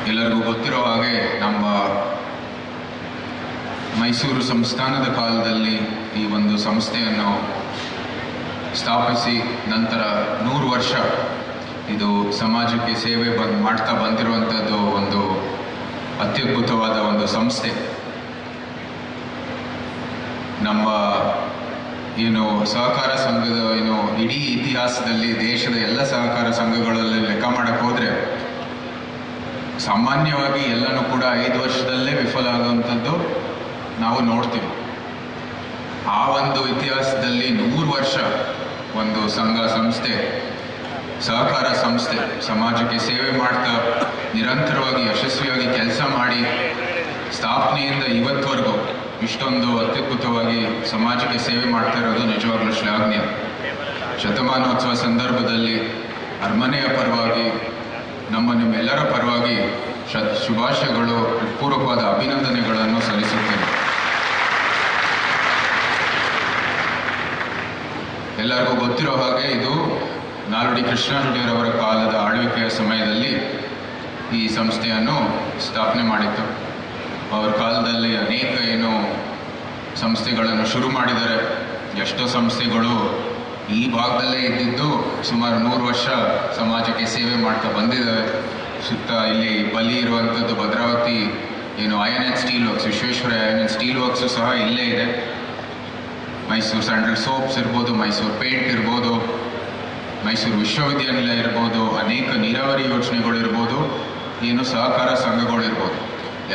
ಎಲ್ಲರಿಗೂ ಗೊತ್ತಿರೋ ಹಾಗೆ ನಮ್ಮ ಮೈಸೂರು ಸಂಸ್ಥಾನದ ಕಾಲದಲ್ಲಿ ಈ ಒಂದು ಸಂಸ್ಥೆಯನ್ನು ಸ್ಥಾಪಿಸಿ ನಂತರ 100 ವರ್ಷ ಇದು ಸಮಾಜಕ್ಕೆ ಸೇವೆ ಮಾಡ್ತಾ ಬಂದಿರುವಂಥದ್ದು ಒಂದು ಅತ್ಯದ್ಭುತವಾದ ಒಂದು ಸಂಸ್ಥೆ. ನಮ್ಮ ಸಹಕಾರ ಸಂಘದ ಇಡೀ ಇತಿಹಾಸದಲ್ಲಿ ದೇಶದ ಎಲ್ಲ ಸಹಕಾರ ಸಂಘಗಳಲ್ಲಿ ಲೆಕ್ಕ ಮಾಡಕ್ಕೆ ಹೋದರೆ ಸಾಮಾನ್ಯವಾಗಿ ಎಲ್ಲನೂ ಕೂಡ 5 ವರ್ಷದಲ್ಲೇ ವಿಫಲ ಆಗುವಂಥದ್ದು ನಾವು ನೋಡ್ತೀವಿ. ಆ ಒಂದು ಇತಿಹಾಸದಲ್ಲಿ 100 ವರ್ಷ ಒಂದು ಸಂಘ ಸಂಸ್ಥೆ ಸಹಕಾರ ಸಂಸ್ಥೆ ಸಮಾಜಕ್ಕೆ ಸೇವೆ ಮಾಡ್ತಾ ನಿರಂತರವಾಗಿ ಯಶಸ್ವಿಯಾಗಿ ಕೆಲಸ ಮಾಡಿ ಸ್ಥಾಪನೆಯಿಂದ ಇವತ್ತವರೆಗೂ ಇಷ್ಟೊಂದು ಅತ್ಯದ್ಭುತವಾಗಿ ಸಮಾಜಕ್ಕೆ ಸೇವೆ ಮಾಡ್ತಾ ಇರೋದು ನಿಜವಾಗ್ಲೂ ಶ್ಲಾಘನೀಯ. ಶತಮಾನೋತ್ಸವ ಸಂದರ್ಭದಲ್ಲಿ ಅರಮನೆಯ ಪರವಾಗಿ ನಿಮ್ಮೆಲ್ಲರ ಪರವಾಗಿ ಶುಭಾಶಯಗಳು, ಪೂರ್ವಕವಾದ ಅಭಿನಂದನೆಗಳನ್ನು ಸಲ್ಲಿಸುತ್ತೇನೆ. ಎಲ್ಲರಿಗೂ ಗೊತ್ತಿರೋ ಹಾಗೆ ಇದು ನಾಲ್ವಡಿ ಕೃಷ್ಣಾಜೋಡಿಯವರ ಕಾಲದ ಆಳ್ವಿಕೆಯ ಸಮಯದಲ್ಲಿ ಈ ಸಂಸ್ಥೆಯನ್ನು ಸ್ಥಾಪನೆ ಮಾಡಿತ್ತು. ಅವರ ಕಾಲದಲ್ಲಿ ಅನೇಕ ಸಂಸ್ಥೆಗಳನ್ನು ಶುರು ಮಾಡಿದ್ದಾರೆ. ಎಷ್ಟೋ ಸಂಸ್ಥೆಗಳು ಈ ಭಾಗದಲ್ಲೇ ಇದ್ದಿದ್ದು ಸುಮಾರು 100 ವರ್ಷ ಸಮಾಜಕ್ಕೆ ಸೇವೆ ಮಾಡ್ತಾ ಬಂದಿದ್ದಾವೆ. ಸುತ್ತ ಇಲ್ಲಿ ಬಲಿ ಇರುವಂಥದ್ದು Bhadravati iron and steel works, Visvesvaraya iron and steel works ಸಹ ಇಲ್ಲೇ ಇದೆ. ಮೈಸೂರು ಸ್ಯಾಂಡಲ್ ಸೋಪ್ಸ್ ಇರ್ಬೋದು, ಮೈಸೂರು ಪೇಂಟ್ ಇರ್ಬೋದು, ಮೈಸೂರು ವಿಶ್ವವಿದ್ಯಾನಿಲಯ ಇರ್ಬೋದು, ಅನೇಕ ನೀರಾವರಿ ಯೋಜನೆಗಳು ಇರ್ಬೋದು, ಸಹಕಾರ ಸಂಘಗಳಿರ್ಬೋದು,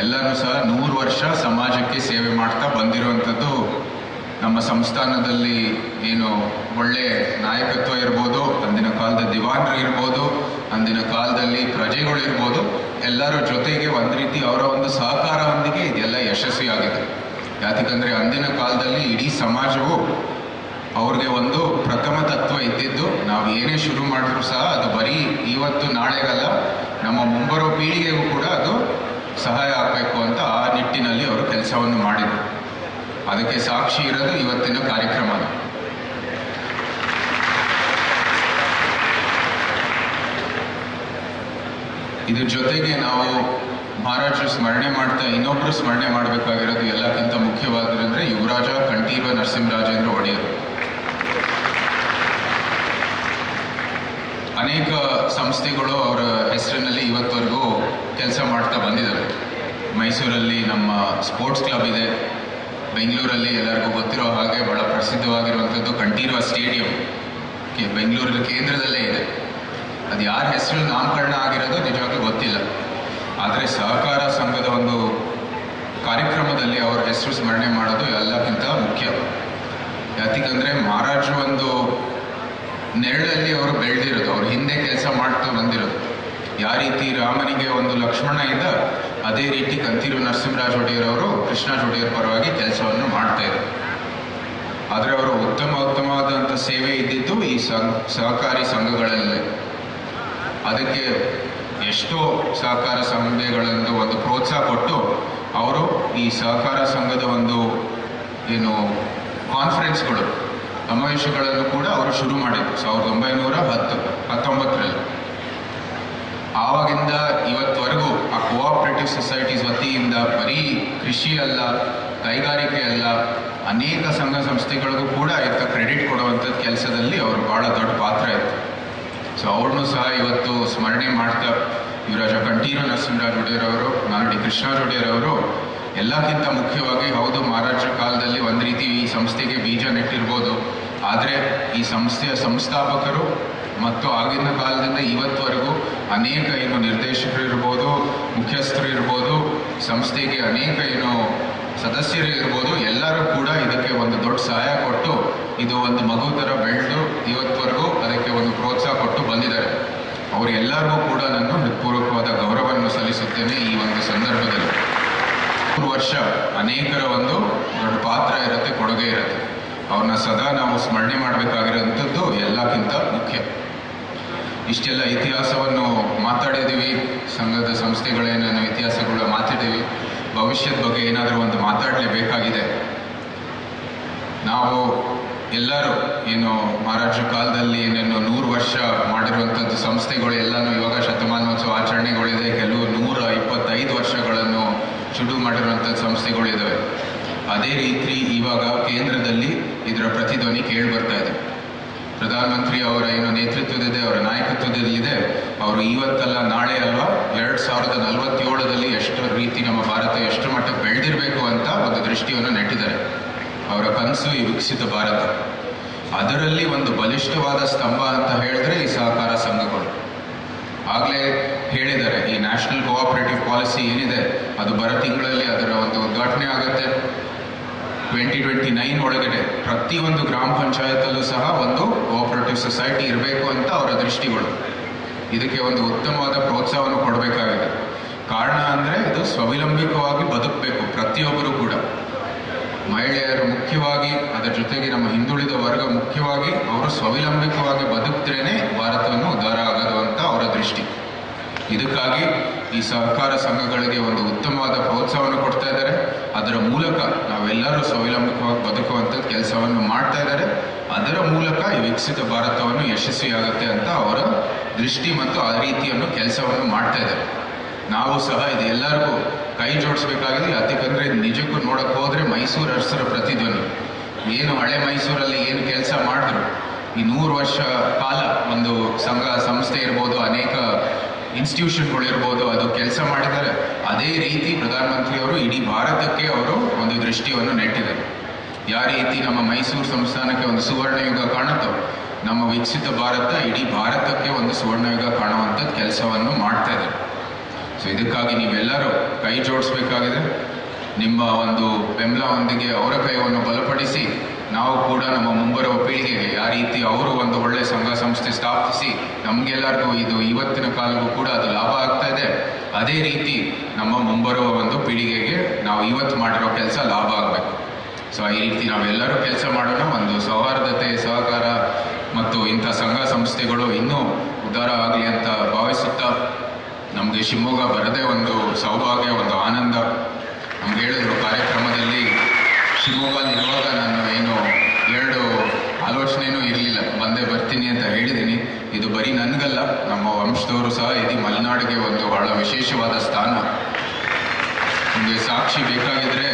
ಎಲ್ಲನೂ ಸಹ 100 ವರ್ಷ ಸಮಾಜಕ್ಕೆ ಸೇವೆ ಮಾಡ್ತಾ ಬಂದಿರುವಂಥದ್ದು. ನಮ್ಮ ಸಂಸ್ಥಾನದಲ್ಲಿ ಒಳ್ಳೆ ನಾಯಕತ್ವ ಇರ್ಬೋದು, ಅಂದಿನ ಕಾಲದ ದಿವಾನರು ಇರ್ಬೋದು, ಅಂದಿನ ಕಾಲದಲ್ಲಿ ಪ್ರಜೆಗಳು ಇರ್ಬೋದು, ಎಲ್ಲರ ಜೊತೆಗೆ ಒಂದು ರೀತಿ ಅವರ ಒಂದು ಸಹಕಾರದೊಂದಿಗೆ ಇದೆಲ್ಲ ಯಶಸ್ವಿಯಾಗಿದೆ. ಯಾಕಂದರೆ ಅಂದಿನ ಕಾಲದಲ್ಲಿ ಇಡೀ ಸಮಾಜವು ಅವ್ರಿಗೆ ಒಂದು ಪ್ರಥಮ ತತ್ವ ಇದ್ದಿದ್ದು, ನಾವು ಏನೇ ಶುರು ಮಾಡಿದ್ರು ಸಹ ಅದು ಬರೀ ಇವತ್ತು ನಾಳೆಗಲ್ಲ, ನಮ್ಮ ಮುಂಬರೋ ಪೀಳಿಗೆಗೂ ಕೂಡ ಅದು ಸಹಾಯ ಆಗಬೇಕು ಅಂತ ಆ ನಿಟ್ಟಿನಲ್ಲಿ ಅವರು ಕೆಲಸವನ್ನು ಮಾಡಿದರು. ಅದಕ್ಕೆ ಸಾಕ್ಷಿ ಇರೋದು ಇವತ್ತಿನ ಕಾರ್ಯಕ್ರಮ. ಇದ್ರ ಜೊತೆಗೆ ನಾವು ಮಹಾರಾಜರು ಸ್ಮರಣೆ ಮಾಡ್ತಾ ಇನ್ನೊಬ್ಬರು ಸ್ಮರಣೆ ಮಾಡಬೇಕಾಗಿರೋದು ಎಲ್ಲಕ್ಕಿಂತ ಮುಖ್ಯವಾದ್ರೆ ಯುವರಾಜ ಕಂಠೀರವ ನರಸಿಂಹರಾಜೇಂದ್ರ ಒಡೆಯರು. ಅನೇಕ ಸಂಸ್ಥೆಗಳು ಅವರ ಹೆಸರಿನಲ್ಲಿ ಇವತ್ತವರೆಗೂ ಕೆಲಸ ಮಾಡ್ತಾ ಬಂದಿದ್ದಾರೆ. ಮೈಸೂರಲ್ಲಿ ನಮ್ಮ ಸ್ಪೋರ್ಟ್ಸ್ ಕ್ಲಬ್ ಇದೆ. ಬೆಂಗಳೂರಲ್ಲಿ ಎಲ್ಲರಿಗೂ ಗೊತ್ತಿರೋ ಹಾಗೆ ಬಹಳ ಪ್ರಸಿದ್ಧವಾಗಿರುವಂಥದ್ದು ಕಂಠೀರವ ಸ್ಟೇಡಿಯಂ ಬೆಂಗಳೂರಿನ ಕೇಂದ್ರದಲ್ಲೇ ಇದೆ. ಅದು ಯಾರ ಹೆಸರು ನಾಮಕರಣ ಆಗಿರೋದು ನಿಜವಾಗ್ಲೂ ಗೊತ್ತಿಲ್ಲ. ಆದರೆ ಸಹಕಾರ ಸಂಘದ ಒಂದು ಕಾರ್ಯಕ್ರಮದಲ್ಲಿ ಅವರ ಹೆಸರು ಸ್ಮರಣೆ ಮಾಡೋದು ಎಲ್ಲಕ್ಕಿಂತ ಮುಖ್ಯ. ಯಾಕಂದರೆ ಮಹಾರಾಜರು ಒಂದು ನೆರಳಲ್ಲಿ ಅವರು ಬೆಳೆದಿರೋದು, ಅವ್ರ ಹಿಂದೆ ಕೆಲಸ ಮಾಡ್ತಾ ಬಂದಿರೋದು. ಯಾವ ರೀತಿ ರಾಮನಿಗೆ ಒಂದು ಲಕ್ಷ್ಮಣ ಇದ್ದ, ಅದೇ ರೀತಿ ಕಂಠೀರವ ನರಸಿಂಹರಾಜ ಒಡೆಯರವರು ಕೃಷ್ಣರಾಜ ಒಡೆಯರ್ ಪರವಾಗಿ ಕೆಲಸವನ್ನು ಮಾಡ್ತಾ ಇದ್ದಾರೆ. ಆದರೆ ಅವರು ಉತ್ತಮವಾದಂಥ ಸೇವೆ ಇದ್ದಿದ್ದು ಈ ಸಹಕಾರಿ ಸಂಘಗಳಲ್ಲಿ. ಅದಕ್ಕೆ ಎಷ್ಟೋ ಸಹಕಾರ ಸಂಘಗಳನ್ನು ಒಂದು ಪ್ರೋತ್ಸಾಹ ಕೊಟ್ಟು ಅವರು ಈ ಸಹಕಾರ ಸಂಘದ ಒಂದು ಕಾನ್ಫರೆನ್ಸ್ಗಳು, ಸಮಾವೇಶಗಳನ್ನು ಕೂಡ ಅವರು ಶುರು ಮಾಡಿದರು 1919ರಲ್ಲಿ. ಆವಾಗಿಂದ ಇವತ್ತವರೆಗೂ ಆ ಕೋಆಪರೇಟಿವ್ ಸೊಸೈಟೀಸ್ ವತಿಯಿಂದ ಬರೀ ಕೃಷಿ ಅಲ್ಲ, ಕೈಗಾರಿಕೆ ಅಲ್ಲ, ಅನೇಕ ಸಂಘ ಸಂಸ್ಥೆಗಳಿಗೂ ಕೂಡ ಇದಕ್ಕೆ ಕ್ರೆಡಿಟ್ ಕೊಡುವಂಥದ್ದು ಕೆಲಸದಲ್ಲಿ ಅವರು ಭಾಳ ದೊಡ್ಡ ಪಾತ್ರ ಇತ್ತು. ಅವ್ರನ್ನೂ ಸಹ ಇವತ್ತು ಸ್ಮರಣೆ ಮಾಡ್ತಾ ಯುವರಾಜ ಕಂಠೀರವ ನರಸಿಂಹರಾಜ ಒಡೆಯರವರು, ನಾಲ್ವಡಿ ಕೃಷ್ಣರಾಜ ಒಡೆಯರವರು ಎಲ್ಲಕ್ಕಿಂತ ಮುಖ್ಯವಾಗಿ ಹೌದು ಮಹಾರಾಜರ ಕಾಲದಲ್ಲಿ ಒಂದು ರೀತಿ ಈ ಸಂಸ್ಥೆಗೆ ಬೀಜ ನೆಟ್ಟಿರ್ಬೋದು, ಆದರೆ ಈ ಸಂಸ್ಥೆಯ ಸಂಸ್ಥಾಪಕರು ಮತ್ತು ಆಗಿನ ಕಾಲದಿಂದ ಇವತ್ತುವರೆಗೂ ಅನೇಕ ನಿರ್ದೇಶಕರು ಇರ್ಬೋದು, ಮುಖ್ಯಸ್ಥರು ಇರ್ಬೋದು, ಸಂಸ್ಥೆಗೆ ಅನೇಕ ಸದಸ್ಯರು ಇರ್ಬೋದು, ಎಲ್ಲರೂ ಕೂಡ ಇದಕ್ಕೆ ಒಂದು ದೊಡ್ಡ ಸಹಾಯ ಕೊಟ್ಟು ಇದು ಒಂದು ಮಗು ಥರ ಬೆಳೆದು ಇವತ್ತುವರೆಗೂ ಅದಕ್ಕೆ ಒಂದು ಪ್ರೋತ್ಸಾಹ ಕೊಟ್ಟು ಬಂದಿದ್ದಾರೆ. ಅವರೆಲ್ಲರಿಗೂ ಕೂಡ ನಾನು ಹೃತ್ಪೂರ್ವಕವಾದ ಗೌರವವನ್ನು ಸಲ್ಲಿಸುತ್ತೇನೆ. ಈ ಒಂದು ಸಂದರ್ಭದಲ್ಲಿ 3 ವರ್ಷ ಅನೇಕರ ಒಂದು ದೊಡ್ಡ ಪಾತ್ರ ಇರುತ್ತೆ, ಕೊಡುಗೆ ಇರುತ್ತೆ. ಅವ್ರನ್ನ ಸದಾ ನಾವು ಸ್ಮರಣೆ ಮಾಡಬೇಕಾಗಿರೋಂಥದ್ದು ಎಲ್ಲಕ್ಕಿಂತ ಮುಖ್ಯ. ಇಷ್ಟೆಲ್ಲ ಇತಿಹಾಸವನ್ನು ಮಾತಾಡಿದ್ದೀವಿ, ಸಂಘದ ಸಂಸ್ಥೆಗಳೇನೇನು ಇತಿಹಾಸಗಳು ಮಾತಾಡಿದ್ದೀವಿ. ಭವಿಷ್ಯದ ಬಗ್ಗೆ ಏನಾದರೂ ಒಂದು ಮಾತಾಡಲೇಬೇಕಾಗಿದೆ. ನಾವು ಎಲ್ಲರೂ ಮಹಾರಾಜರ ಕಾಲದಲ್ಲಿ ಏನೇನು 100 ವರ್ಷ ಮಾಡಿರುವಂಥದ್ದು ಸಂಸ್ಥೆಗಳು ಎಲ್ಲನೂ ಇವಾಗ ಶತಮಾನೋತ್ಸವ ಆಚರಣೆಗಳಿದೆ. ಕೆಲವು 100, ಶುರು ಮಾಡಿರುವಂಥ ಸಂಸ್ಥೆಗಳಿದ್ದಾವೆ. ಅದೇ ರೀತಿ ಇವಾಗ ಕೇಂದ್ರದಲ್ಲಿ ಇದರ ಪ್ರತಿಧ್ವನಿ ಕೇಳಿ ಬರ್ತಾ ಇದೆ. ಪ್ರಧಾನಮಂತ್ರಿ ಅವರ ಏನು ನೇತೃತ್ವದಿದೆ, ಅವರ ನಾಯಕತ್ವದಲ್ಲಿದೆ, ಅವರು ಇವತ್ತಲ್ಲ ನಾಳೆ ಅಲ್ವಾ 2047ರಲ್ಲಿ ಎಷ್ಟು ರೀತಿ ನಮ್ಮ ಭಾರತ ಎಷ್ಟು ಮಟ್ಟಕ್ಕೆ ಬೆಳೆದಿರಬೇಕು ಅಂತ ಒಂದು ದೃಷ್ಟಿಯನ್ನು ನೆಟ್ಟಿದ್ದಾರೆ. ಅವರ ಕನಸು ಈ ವಿಕಸಿತ ಭಾರತ. ಅದರಲ್ಲಿ ಒಂದು ಬಲಿಷ್ಠವಾದ ಸ್ತಂಭ ಅಂತ ಹೇಳಿದ್ರೆ ಈ ಸಹಕಾರ ಸಂಘಗಳು. ಆಗಲೇ ಹೇಳಿದ್ದಾರೆ, ಈ ನ್ಯಾಷನಲ್ ಕೋಆಪರೇಟಿವ್ ಪಾಲಿಸಿ ಏನಿದೆ ಅದು ಬರೋ ತಿಂಗಳಲ್ಲಿ ಅದರ ಒಂದು ಉದ್ಘಾಟನೆ ಆಗುತ್ತೆ. 2029 ಒಳಗಡೆ ಪ್ರತಿಯೊಂದು ಗ್ರಾಮ ಪಂಚಾಯತಲ್ಲೂ ಸಹ ಒಂದು ಕೋಆಪರೇಟಿವ್ ಸೊಸೈಟಿ ಇರಬೇಕು ಅಂತ ಅವರ ದೃಷ್ಟಿಗಳು. ಇದಕ್ಕೆ ಒಂದು ಉತ್ತಮವಾದ ಪ್ರೋತ್ಸಾಹವನ್ನು ಕೊಡಬೇಕಾಗಿದೆ. ಕಾರಣ ಅಂದರೆ ಇದು ಸ್ವಾವಲಂಬಿತವಾಗಿ ಬದುಕಬೇಕು ಪ್ರತಿಯೊಬ್ಬರು ಕೂಡ. ಮಹಿಳೆಯರು ಮುಖ್ಯವಾಗಿ, ಅದರ ಜೊತೆಗೆ ನಮ್ಮ ಹಿಂದುಳಿದ ವರ್ಗ ಮುಖ್ಯವಾಗಿ ಅವರು ಸ್ವಾವಲಂಬಿತವಾಗಿ ಬದುಕಿದ್ರೇ ಭಾರತವನ್ನು ಉದ್ಧಾರ ಆಗೋದು ಅಂತ ಅವರ ದೃಷ್ಟಿ. ಇದಕ್ಕಾಗಿ ಈ ಸಹಕಾರ ಸಂಘಗಳಿಗೆ ಒಂದು ಉತ್ತಮವಾದ ಪ್ರೋತ್ಸಾಹವನ್ನು ಕೊಡ್ತಾ ಇದ್ದಾರೆ. ಅದರ ಮೂಲಕ ನಾವೆಲ್ಲರೂ ಸ್ವಾವಲಂಬಿತವಾಗಿ ಬದುಕುವಂಥದ್ದು ಕೆಲಸವನ್ನು ಮಾಡ್ತಾ ಇದ್ದಾರೆ. ಅದರ ಮೂಲಕ ಈ ವಿಕಸಿತ ಭಾರತವನ್ನು ಯಶಸ್ವಿಯಾಗುತ್ತೆ ಅಂತ ಅವರ ದೃಷ್ಟಿ ಮತ್ತು ಆ ರೀತಿಯನ್ನು ಕೆಲಸವನ್ನು ಮಾಡ್ತಾ ಇದ್ದಾರೆ. ನಾವು ಸಹ ಇದು ಎಲ್ಲರಿಗೂ ಕೈ ಜೋಡಿಸ್ಬೇಕಾಗಿದೆ. ಯಾಕಂದರೆ ನಿಜಕ್ಕೂ ನೋಡಕ್ಕೆ ಹೋದರೆ ಮೈಸೂರು ಅರಸರ ಪ್ರತಿಧ್ವನಿ ಏನು ಹಳೆ ಮೈಸೂರಲ್ಲಿ ಏನು ಕೆಲಸ ಮಾಡಿದ್ರು, ಈ 100 ವರ್ಷ ಕಾಲ ಒಂದು ಸಂಘ ಸಂಸ್ಥೆ ಇರ್ಬೋದು, ಅನೇಕ ಇನ್ಸ್ಟಿಟ್ಯೂಷನ್ಗಳಿರ್ಬೋದು, ಅದು ಕೆಲಸ ಮಾಡಿದ್ದಾರೆ. ಅದೇ ರೀತಿ ಪ್ರಧಾನಮಂತ್ರಿಯವರು ಇಡೀ ಭಾರತಕ್ಕೆ ಅವರು ಒಂದು ದೃಷ್ಟಿಯನ್ನು ನೆಟ್ಟಿದ್ದಾರೆ. ಯಾವ ರೀತಿ ನಮ್ಮ ಮೈಸೂರು ಸಂಸ್ಥಾನಕ್ಕೆ ಒಂದು ಸುವರ್ಣಯುಗ ಕಾಣುತ್ತೋ, ನಮ್ಮ ವಿಕಸಿತ ಭಾರತ ಇಡೀ ಭಾರತಕ್ಕೆ ಒಂದು ಸುವರ್ಣಯುಗ ಕಾಣುವಂಥದ್ದು ಕೆಲಸವನ್ನು ಮಾಡ್ತಾ ಇದ್ದಾರೆ. ಸೊ ಇದಕ್ಕಾಗಿ ನೀವೆಲ್ಲರೂ ಕೈ ಜೋಡಿಸ್ಬೇಕಾಗಿದೆ. ನಿಮ್ಮ ಒಂದು ಬೆಂಬಲವೊಂದಿಗೆ ಅವರ ಕೈಯನ್ನು ಬಲಪಡಿಸಿ ನಾವು ಕೂಡ ನಮ್ಮ ಮುಂಬರುವ ಪೀಳಿಗೆಗೆ ಯಾವ ರೀತಿ ಅವರು ಒಂದು ಒಳ್ಳೆ ಸಂಘ ಸಂಸ್ಥೆ ಸ್ಥಾಪಿಸಿ ನಮಗೆಲ್ಲರಿಗೂ ಇದು ಇವತ್ತಿನ ಕಾಲಕ್ಕೂ ಕೂಡ ಅದು ಲಾಭ ಆಗ್ತಾ ಇದೆ, ಅದೇ ರೀತಿ ನಮ್ಮ ಮುಂಬರುವ ಒಂದು ಪೀಳಿಗೆಗೆ ನಾವು ಇವತ್ತು ಮಾಡಿರೋ ಕೆಲಸ ಲಾಭ ಆಗಬೇಕು. ಸೊ ಈ ರೀತಿ ನಾವೆಲ್ಲರೂ ಕೆಲಸ ಮಾಡೋಣ. ಒಂದು ಸೌಹಾರ್ದತೆ, ಸಹಕಾರ ಮತ್ತು ಇಂಥ ಸಂಘ ಸಂಸ್ಥೆಗಳು ಇನ್ನೂ ಉದ್ಧಾರ ಆಗಲಿ ಅಂತ ಭಾವಿಸುತ್ತಾ, ನಮಗೆ ಶಿವಮೊಗ್ಗ ಬರದೇ ಒಂದು ಸೌಭಾಗ್ಯ, ಒಂದು ಆನಂದ. ನಮ್ಗೆ ಹೇಳಿದ್ರು ಕಾರ್ಯಕ್ರಮದಲ್ಲಿ ಶಿವಮೊಗ್ಗದಲ್ಲಿರುವಾಗ ನಾನು ಏನು 2 ಆಲೋಚನೆಯೂ ಇರಲಿಲ್ಲ, ಬಂದೇ ಬರ್ತೀನಿ ಅಂತ ಹೇಳಿದ್ದೀನಿ. ಇದು ಬರೀ ನನಗಲ್ಲ, ನಮ್ಮ ವಂಶದವರು ಸಹ ಇದು ಮಲೆನಾಡಿಗೆ ಒಂದು ಬಹಳ ವಿಶೇಷವಾದ ಸ್ಥಾನ. ನಿಮಗೆ ಸಾಕ್ಷಿ ಬೇಕಾಗಿದ್ರೆ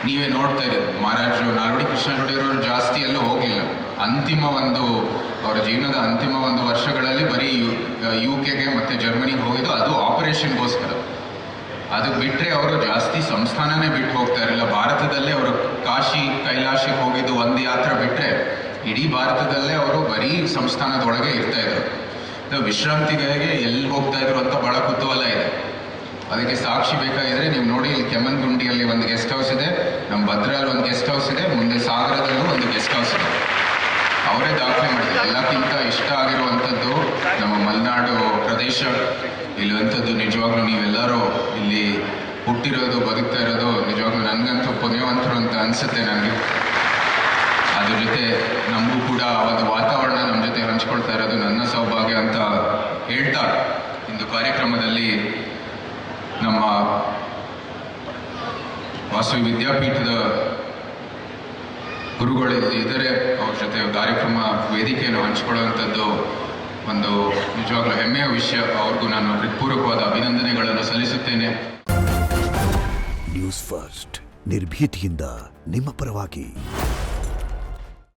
ನೀವೇ ನೋಡ್ತಾ ಇದ್ದೀರಿ, ಮಹಾರಾಜರು ನಾಲ್ವಡಿ ಕೃಷ್ಣ ಒಡೆಯರವರು ಜಾಸ್ತಿ ಎಲ್ಲೂ ಹೋಗಲಿಲ್ಲ. ಅಂತಿಮ ಒಂದು ಅವರ ಜೀವನದ ಅಂತಿಮ ಒಂದು ವರ್ಷಗಳಲ್ಲಿ ಬರೀ UK ಮತ್ತು ಜರ್ಮನಿಗೆ ಹೋಗಿದ್ದು, ಅದು ಆಪರೇಷನ್ಗೋಸ್ಕರ. ಅದು ಬಿಟ್ಟರೆ ಅವರು ಜಾಸ್ತಿ ಸಂಸ್ಥಾನನೇ ಬಿಟ್ಟು ಹೋಗ್ತಾ ಇರಲಿಲ್ಲ. ಭಾರತದಲ್ಲೇ ಅವರು ಕಾಶಿ ಕೈಲಾಶಕ್ಕೆ ಹೋಗಿದ್ದು ಒಂದು ಯಾತ್ರೆ ಬಿಟ್ಟರೆ ಇಡೀ ಭಾರತದಲ್ಲೇ ಅವರು ಬರೀ ಸಂಸ್ಥಾನದೊಳಗೆ ಇರ್ತಾ ಇದ್ರು. ವಿಶ್ರಾಂತಿಗಾಗಿ ಎಲ್ಲಿ ಹೋಗ್ತಾ ಇದ್ರು ಅಂತ ಬಹಳ ಕುತೂಹಲ ಇದೆ. ಅದಕ್ಕೆ ಸಾಕ್ಷಿ ಬೇಕಾಗಿದ್ರೆ ನೀವು ನೋಡಿ, ಇಲ್ಲಿ ಕೆಮ್ಮನ್ಗುಂಡಿಯಲ್ಲಿ ಒಂದು ಗೆಸ್ಟ್ ಹೌಸ್ ಇದೆ, ನಮ್ಮ ಭದ್ರಲ್ಲಿ ಒಂದು ಗೆಸ್ಟ್ ಹೌಸ್ ಇದೆ, ಮುಂದೆ ಸಾಗರದಲ್ಲೂ ಒಂದು ಗೆಸ್ಟ್ ಹೌಸ್ ಇದೆ. ಅವರೇ ದಾಖಲೆ ಮಾಡಿದ್ದಾರೆ. ಎಲ್ಲಕ್ಕಿಂತ ಇಷ್ಟ ಆಗಿರುವಂಥದ್ದು ನಮ್ಮ ಮಲೆನಾಡು ಪ್ರದೇಶ ಇಲ್ಲುವಂಥದ್ದು. ನಿಜವಾಗ್ಲೂ ನೀವೆಲ್ಲರೂ ಇಲ್ಲಿ ಹುಟ್ಟಿರೋದು, ಬದುಕ್ತಾ ಇರೋದು ನಿಜವಾಗ್ಲೂ ನನಗಂತೂ ಪುಣ್ಯವಂತರು ಅಂತ ಅನಿಸುತ್ತೆ ನನಗೆ. ಅದ್ರ ಜೊತೆ ನಮಗೂ ಕೂಡ ಒಂದು ವಾತಾವರಣ ನಮ್ಮ ಜೊತೆ ಹಂಚ್ಕೊಳ್ತಾ ಇರೋದು ನನ್ನ ಸೌಭಾಗ್ಯ ಅಂತ ಹೇಳ್ತಾ, ಇಂದು ಕಾರ್ಯಕ್ರಮದಲ್ಲಿ ನಮ್ಮ ವಾಸವಿ ವಿದ್ಯಾಪೀಠದ ಗುರುಗಳಲ್ಲಿ ಇದ್ದಾರೆ, ಅವ್ರ ಜೊತೆ ಕಾರ್ಯಕ್ರಮ ವೇದಿಕೆಯನ್ನು ಹಂಚಿಕೊಳ್ಳುವಂಥದ್ದು ಒಂದು ನಿಜವಾಗ್ಲೂ ಹೆಮ್ಮೆಯ ವಿಷಯ. ಅವ್ರಿಗೂ ನಾನು ಹೃತ್ಪೂರ್ವಕವಾದ ಅಭಿನಂದನೆಗಳನ್ನು ಸಲ್ಲಿಸುತ್ತೇನೆ. ನ್ಯೂಸ್ ಫಸ್ಟ್, ನಿರ್ಭೀತಿಯಿಂದ ನಿಮ್ಮ ಪರವಾಗಿ.